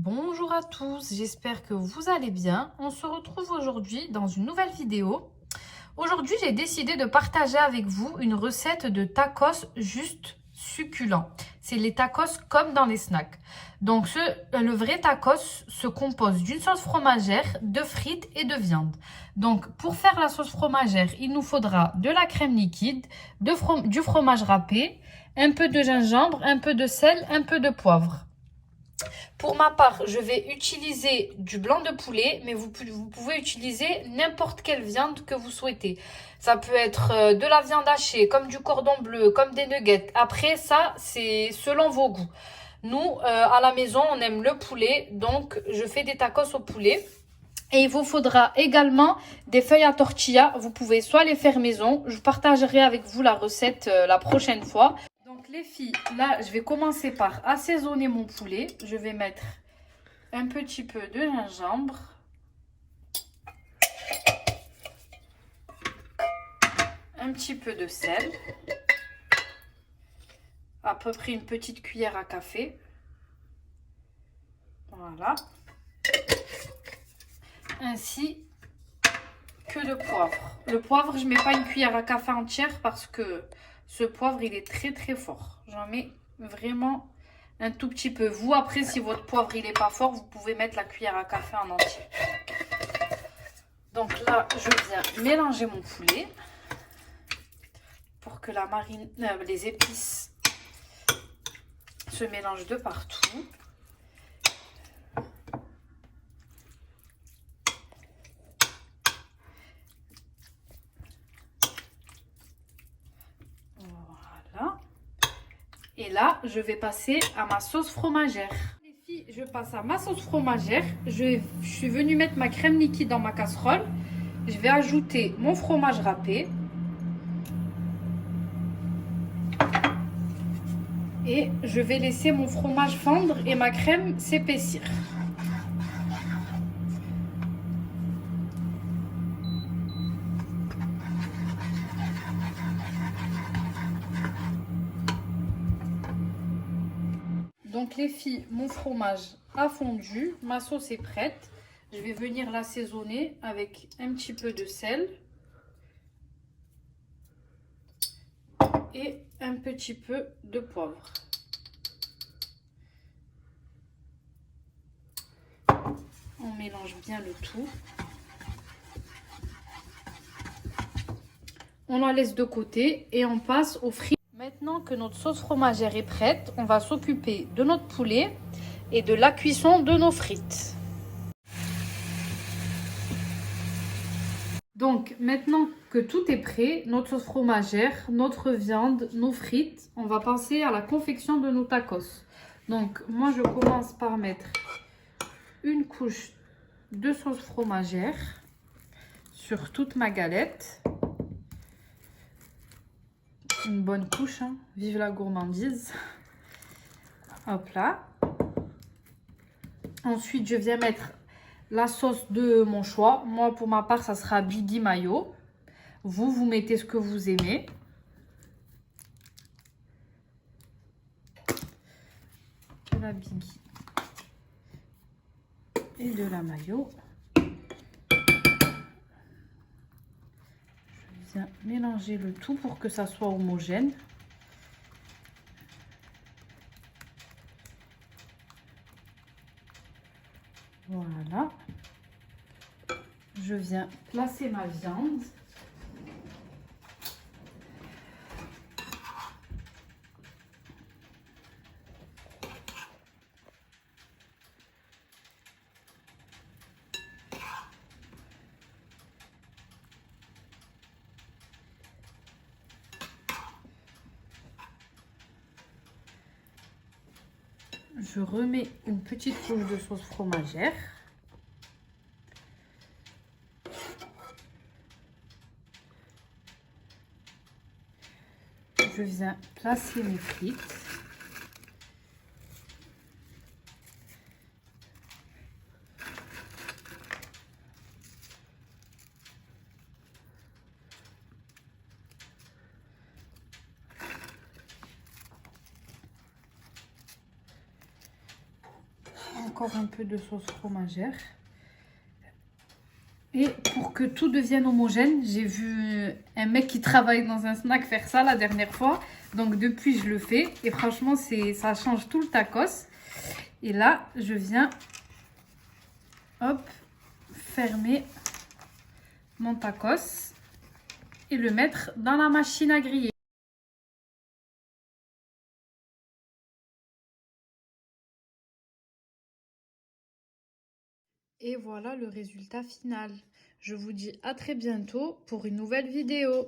Bonjour à tous, j'espère que vous allez bien. On se retrouve aujourd'hui dans une nouvelle vidéo. Aujourd'hui, j'ai décidé de partager avec vous une recette de tacos juste succulent. C'est les tacos comme dans les snacks. Donc, le vrai tacos se compose d'une sauce fromagère, de frites et de viande. Donc, pour faire la sauce fromagère, il nous faudra de la crème liquide, du fromage râpé, un peu de gingembre, un peu de sel, un peu de poivre. Pour ma part, je vais utiliser du blanc de poulet, mais vous pouvez utiliser n'importe quelle viande que vous souhaitez. Ça peut être de la viande hachée, comme du cordon bleu, comme des nuggets. Après, ça, c'est selon vos goûts. Nous, à la maison, on aime le poulet, donc je fais des tacos au poulet. Et il vous faudra également des feuilles à tortilla. Vous pouvez soit les faire maison. Je partagerai avec vous la recette la prochaine fois. Donc les filles, là, je vais commencer par assaisonner mon poulet. Je vais mettre un petit peu de gingembre. Un petit peu de sel. À peu près une petite cuillère à café. Voilà. Ainsi que le poivre. Le poivre, je ne mets pas une cuillère à café entière parce que ce poivre, il est très très fort. J'en mets vraiment un tout petit peu. Vous, après, si votre poivre, il n'est pas fort, vous pouvez mettre la cuillère à café en entier. Donc là, je viens mélanger mon poulet pour que les épices se mélangent de partout. Voilà. Et là, je vais passer à ma sauce fromagère. Les filles, je passe à ma sauce fromagère. Je suis venue mettre ma crème liquide dans ma casserole. Je vais ajouter mon fromage râpé. Et je vais laisser mon fromage fondre et ma crème s'épaissir. Donc les filles, mon fromage a fondu, ma sauce est prête. Je vais venir l'assaisonner avec un petit peu de sel et un petit peu de poivre. On mélange bien le tout. On la laisse de côté et on passe aux frites. Maintenant que notre sauce fromagère est prête, on va s'occuper de notre poulet et de la cuisson de nos frites. Donc maintenant que tout est prêt, notre sauce fromagère, notre viande, nos frites, on va passer à la confection de nos tacos. Donc moi je commence par mettre une couche de sauce fromagère sur toute ma galette. Une bonne couche, hein. Vive la gourmandise. Hop là. Ensuite, je viens mettre la sauce de mon choix. Moi, pour ma part, ça sera Biggie Mayo. Vous mettez ce que vous aimez. De la Biggie et de la mayo. Je viens mélanger le tout pour que ça soit homogène. Voilà. Je viens placer ma viande. Je remets une petite couche de sauce fromagère. Je viens placer mes frites. encore un peu de sauce fromagère. Et pour que tout devienne homogène, j'ai vu un mec qui travaille dans un snack faire ça la dernière fois. Donc depuis, je le fais. Et franchement, ça change tout le tacos. Et là, je viens, hop, fermer mon tacos et le mettre dans la machine à griller. Et voilà le résultat final. Je vous dis à très bientôt pour une nouvelle vidéo.